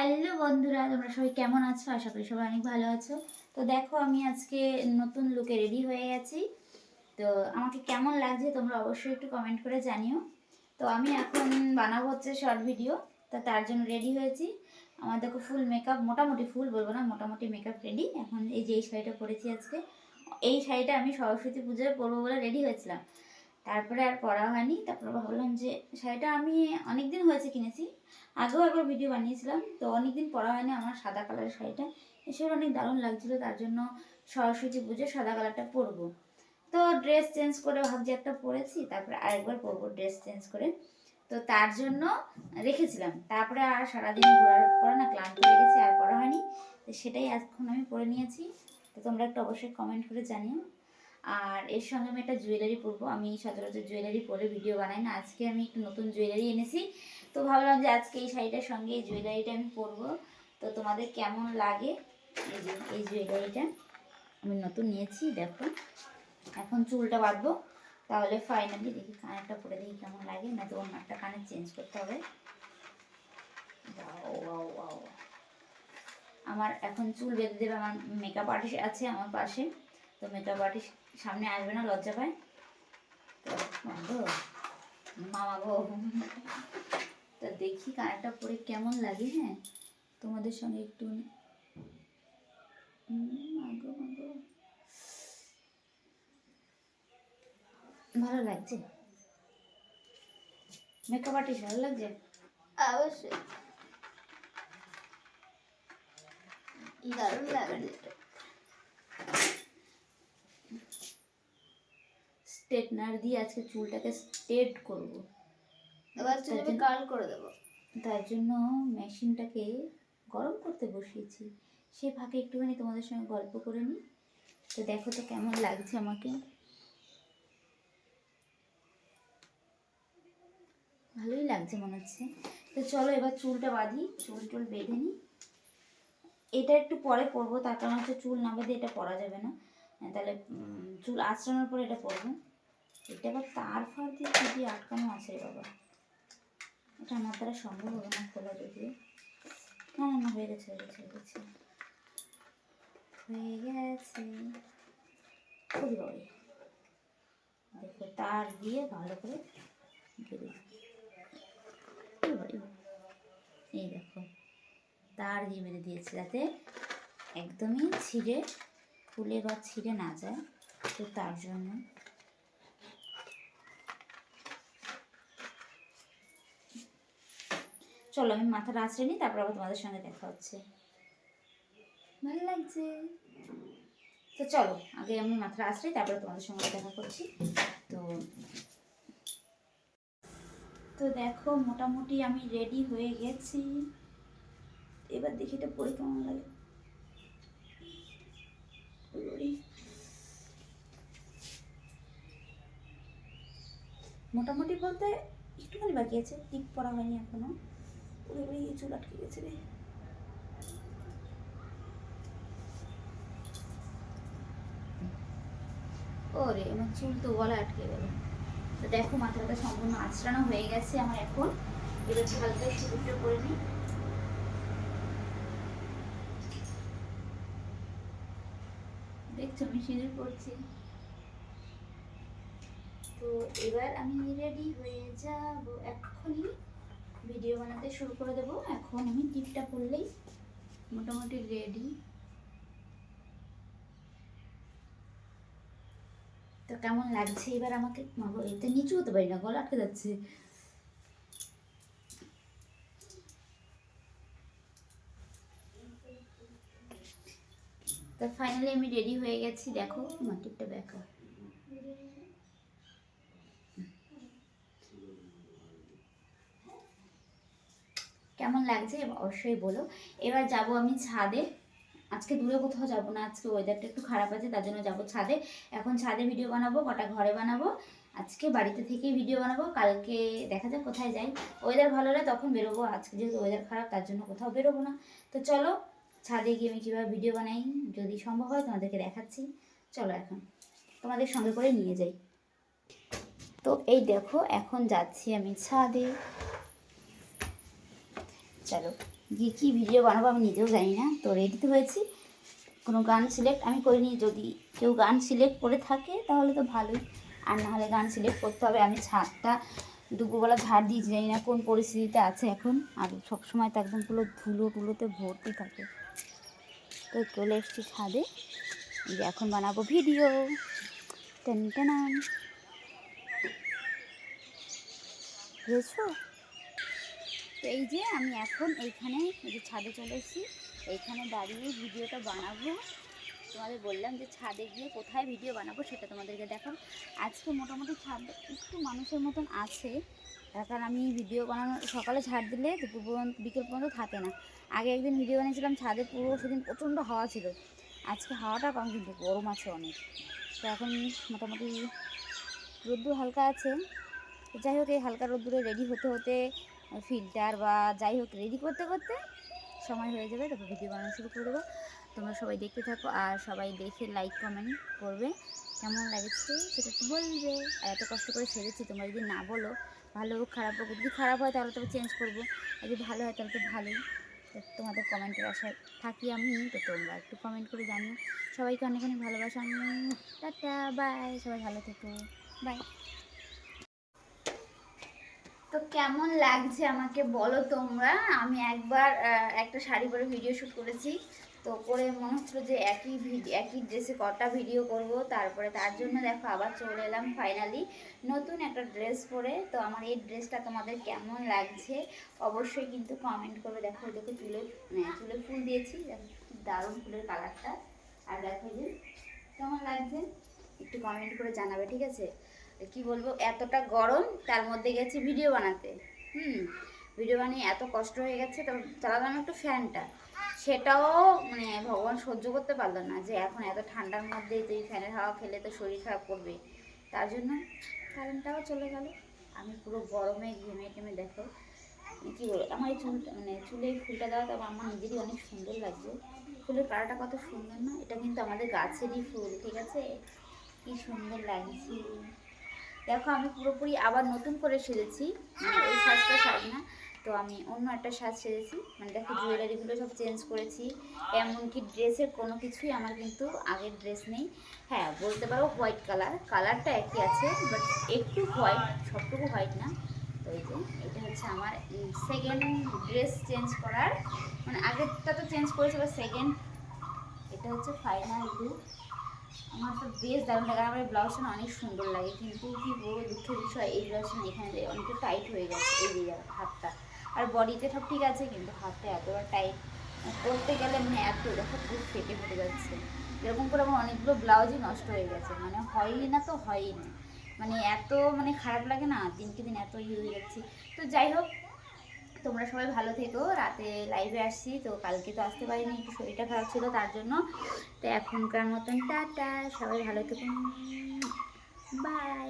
Hello বন্ধুরা, তোমরা সবাই কেমন আছো? আশা করি সবাই অনেক ভালো আছো। তো দেখো, আমি আজকে নতুন লুকে রেডি হয়ে গেছি। তো আমাকে কেমন লাগছে তোমরা অবশ্যই একটু কমেন্ট করে জানিও। তো আমি এখন বানাবো হচ্ছে শর্ট ভিডিও, তো তার জন্য রেডি হয়েছি। আমার দেখো ফুল মেকআপ, মোটামুটি ফুল বলবো না, মোটামুটি মেকআপ রেডি। এখন এই যে এই শাড়িটা পরেছি আজকে, এই শাড়িটা আমি সরস্বতী পুজোয় পরবো বলে রেডি হয়েছিলাম, তারপরে আর পরা হয়নি। তারপরে ভাবলাম যে শাড়িটা আমি অনেক দিন হয়েছে কিনেছি, আগেও একবার ভিডিও বানিয়েছিলাম, তো অনেক দিন পরা হয়নি আমার সাদা কালারের শাড়িটা, এসব অনেক দারুণ লাগছিলো, তার জন্য সরস্বতী পুজো সাদা কালারটা পরবো। তো ড্রেস চেঞ্জ করে ভাবছি একটা পরেছি, তারপরে আরেকবার পরবো ড্রেস চেঞ্জ করে। তো তার জন্য রেখেছিলাম, তারপরে আর সারাদিন ঘোরার পরে না ক্লান্ত হয়ে গেছে, আর পরা হয়নি। তো সেটাই এখন আমি পরে নিয়েছি। তো তোমরা একটু অবশ্যই কমেন্ট করে জানিও। আর এর সঙ্গে আমি একটা জুয়েলারি পরবো। আমি সচরাচর জুয়েলারি পরে ভিডিও বানাই না, আজকে আমি একটু নতুন জুয়েলারি এনেছি। তো ভাবলাম যে আজকে এই শাড়িটার সঙ্গে এই জুয়েলারিটা আমি পরবো। তো তোমাদের কেমন লাগে? এই যে এই জুয়েলারিটা আমি নতুন নিয়েছি, দেখো। এখন চুলটা বাঁধবো, তাহলে ফাইনালি দেখি কানেরটা পরে দেখি কেমন লাগে, না তো অন্য একটা কানের চেঞ্জ করতে হবে। আমার এখন চুল বেঁধে দেবে আমার মেকআপ আর্টিস্ট আছে আমার পাশে। তো মেকআপ আর্টিস্ট সামনে আসবে না, লজ্জা পায়। তো মামা গো, তো দেখি কানেরটা পরে কেমন লাগে। হ্যাঁ, তোমাদের সঙ্গে একটু ভালো লাগছে, মেকআপ আর্টিস্ট ভালো লাগছে অবশ্যই, দারুণ লাগছে। স্ট্রেটনার দিয়ে আজকে চুলটাকে স্ট্রেট করব, এবার চুলটাকে কার্ল করে দেব। তার জন্য মেশিনটাকে গরম করতে বসিয়েছি, সে ফাঁকে একটুখানি তোমাদের সঙ্গে গল্প করে নিই। তো দেখো তো কেমন লাগছে আমাকে, ভালোই লাগছে মনে হচ্ছে। তো চলো এবার চুলটা বাঁধি, চুল টুল বেঁধে নিই। এটা একটু পরে পরবো, তার কারণ হচ্ছে চুল না বেঁধে এটা পরা যাবে না, তাহলে চুল আঁচড়ানোর পরে এটা পরবো। এটা আবার তার ফার দিয়ে খুবই আটকানো আছে বাবা, এটা আমার দ্বারা সম্ভব হবে না খোলা, যদিও না না না হয়ে গেছে হয়ে গেছে হয়ে গেছে হয়ে গেছে খুবই বড়। দেখো তার দিয়ে ভালো করে বেরিয়ে, এই দেখো তার দিয়ে বেঁধে দিয়েছে যাতে একদমই ছিঁড়ে ফুলে বা ছিঁড়ে না যায়। তো তার জন্য চলো আমি মাথাটা আঁচড়ে নিই, তারপর আবার তোমাদের সঙ্গে দেখা হচ্ছে। ভালো লাগছে, তো চলো আগে আমি মাথাটা আঁচড়াই, তারপরে তোমাদের সঙ্গে দেখা করছি। তো তো দেখো মোটামুটি আমি রেডি হয়ে গেছি, এবার দেখি এটা পরে কেমন লাগে। মোটামুটি বলতে একটুখানি বাকি আছে, টিপ পরা হয়নি এখনো, পুরোপুরি চুল আটকে গেছে রে। ওরে আমার চুল তো গলা আটকে গেল। তো দেখো মাথাটা সম্পূর্ণ আঁচড়ানো হয়ে গেছে আমার এখন, এবার হালকা সিঁদুরটা করে নিই। দেখছো আমি সিঁদুর পরছি। তো এবার আমি রেডি হয়ে যাব, এক্ষুনি ভিডিও বানাতে শুরু করে দেবো। এখন আমি টিপটা পরলেই মোটামুটি রেডি। তো কেমন লাগছে এবার আমাকে, এতে নিচু হতে পারি না, গলা আটকে যাচ্ছে। তো ফাইনালি আমি রেডি হয়ে গেছি, দেখো আমার টিপটা দেখা কেমন লাগছে অবশ্যই বলো। এবার যাব আমি ছাদে, আজকে দূরে কোথাও যাব না, আজকে ওয়েদারটা একটু খারাপ আছে, তার জন্য যাবো ছাদে। এখন ছাদে ভিডিও বানাবো, কটা ঘরে বানাবো, আজকে বাড়িতে থেকেই ভিডিও বানাবো, কালকে দেখা যাক কোথায় যাই। ওয়েদার ভালো হলে তখন বেরোবো, আজকে যেহেতু ওয়েদার খারাপ তার জন্য কোথাও বেরোবো না। তো চলো ছাদে গিয়ে আমি কীভাবে ভিডিও বানাই যদি সম্ভব হয় তোমাদেরকে দেখাচ্ছি। চলো এখন তোমাদের সঙ্গে করে নিয়ে যাই। তো এই দেখো এখন যাচ্ছি আমি ছাদে, চলো গিয়ে কী ভিডিও বানাবো আমি নিজেও জানি না। তো রেডি তো হয়েছি, কোনো গান সিলেক্ট আমি করিনি। যদি কেউ গান সিলেক্ট করে থাকে তাহলে তো ভালোই, আর নাহলে গান সিলেক্ট করতে হবে। আমি ছাদটা দুপুরবেলা ঝাড় দিয়েছি, জানি না কোন পরিস্থিতিতে আছে এখন, আর সবসময় তো একদম পুরো ধুলো টুলোতে ভর্তি থাকে। তো চলে এসেছি ছাদে, যে এখন বানাবো ভিডিও। টেন টেনান, বুঝেছো? তো এই যে আমি এখন এইখানে এই যে ছাদে চলে এসেছি, এইখানে দাঁড়িয়ে ভিডিওটা বানাবো। তোমাদের বললাম যে ছাদে গিয়ে কোথায় ভিডিও বানাবো সেটা তোমাদেরকে দেখাবো। আজকে মোটামুটি ছাদ একটু মানুষের মতন আছে, তার কারণ আমি ভিডিও বানানো সকালে ঝাড় দিলে দুপুর পর্যন্ত বিকেল পর্যন্ত থাকে না। আগে একদিন ভিডিও বানিয়েছিলাম ছাদে, পুরো সেদিন প্রচণ্ড হাওয়া ছিল। আজকে হাওয়াটা কম, কিন্তু গরম আছে অনেক। তো এখন মোটামুটি রোদ্দুর হালকা আছে। যাই হোক, এই হালকা রোদ্দুরে রেডি হতে হতে ফিল্টার বা যাই হোক রেডি করতে করতে সময় হয়ে যাবে, তারপর ভিডিও বানানো শুরু করে দেবো। তোমরা সবাই দেখতে থাকো, আর সবাই দেখে লাইক কমেন্ট করবে, কেমন লাগছে সেটা একটু বলবে। আর এত কষ্ট করে সেরেছি, তোমরা যদি না বলো ভালো হোক খারাপ হোক, যদি খারাপ হয় তাহলে তবে চেঞ্জ করবো, আর যদি ভালো হয় তাহলে তো ভালোই। তোমাদের কমেন্টের আশায় থাকি আমি। তো তোমরা একটু কমেন্ট করে জানিও। সবাইকে অনেক অনেক ভালোবাসা। টাটা, বাই, সবাই ভালো থেকো, বাই। তো কেমন লাগছে আমাকে বলো তোমরা। আমি একবার একটা শাড়ি পরে ভিডিও শ্যুট করেছি, তো করে মনে হচ্ছিলো যে একই ড্রেসে কটা ভিডিও করব। তারপরে তার জন্য দেখো আবার চলে এলাম ফাইনালি নতুন একটা ড্রেস পরে। তো আমার এই ড্রেসটা তোমাদের কেমন লাগছে অবশ্যই কিন্তু কমেন্ট করবে। দেখো দেখো চুলে ফুল দিয়েছি, দেখো কি দারুণ ফুলের কালারটা। আর দেখো যে কেমন লাগছে একটু কমেন্ট করে জানাবে, ঠিক আছে? কি বলবো, এতটা গরম, তার মধ্যে গেছি ভিডিও বানাতে। ভিডিও বানিয়ে এত কষ্ট হয়ে গেছে। তো চালালাম একটু ফ্যানটা, সেটাও মানে ভগবান সহ্য করতে পারলো না, যে এখন এত ঠান্ডার মধ্যে তুই ফ্যানের হাওয়া খেলে তো শরীর খারাপ করবে। তার জন্য কারেন্টটাও চলে গেল। আমি পুরো গরমে ঘেমে টেমে দেখো কী বলবো, আমার এই চুলটা মানে চুলে ফুলটা দেওয়া তো আমার নিজেরই অনেক সুন্দর লাগছে। ফুলের কালারটা কত সুন্দর না? এটা কিন্তু আমাদের গাছেরই ফুল, ঠিক আছে? কি সুন্দর লাগছে দেখো। আমি পুরোপুরি আবার নতুন করে সেজেছি, মানে ওই সাজটা সাজ না, তো আমি অন্য একটা সাজ সেজেছি। মানে দেখো জুয়েলারিগুলো সব চেঞ্জ করেছি, এমনকি ড্রেসের কোনো কিছুই আমার কিন্তু আগের ড্রেস নেই। হ্যাঁ বলতে পারো হোয়াইট কালারটা একই আছে, বাট একটু হোয়াইট, সবটুকু হোয়াইট না। তো এই যে এটা হচ্ছে আমার সেকেন্ড ড্রেস চেঞ্জ করার, মানে আগেরটা তো চেঞ্জ করেছি, বা সেকেন্ড এটা হচ্ছে ফাইনাল লুক। আমার তো বেশ দারুণ লাগে, আমার এই ব্লাউজটা না অনেক সুন্দর লাগে, কিন্তু কি বড় দুঃখের বিষয় এই ব্লাউজটা না এখানে অনেকটা টাইট হয়ে গেছে, এই যে হাতটা। আর বডিতে সব ঠিক আছে, কিন্তু হাতটা এতবার টাইট করতে গেলে মানে এত দেখো খুব ফেটে ফেটে যাচ্ছে। এরকম করে আমার অনেকগুলো ব্লাউজই নষ্ট হয়ে গেছে, মানে হয়ই না তো হয়ই না, মানে এত মানে খারাপ লাগে না, দিনকে দিন এত হয়ে যাচ্ছি। তো যাই হোক, তোমরা সবাই ভালো থেকো। রাতে লাইভে আসছি, তো কালকে তো আসতে পারিনি, একটু শরীরটা খারাপ ছিল তার জন্য। তো এখনকার মতন টাটা, সবাই ভালো থেকো, বাই।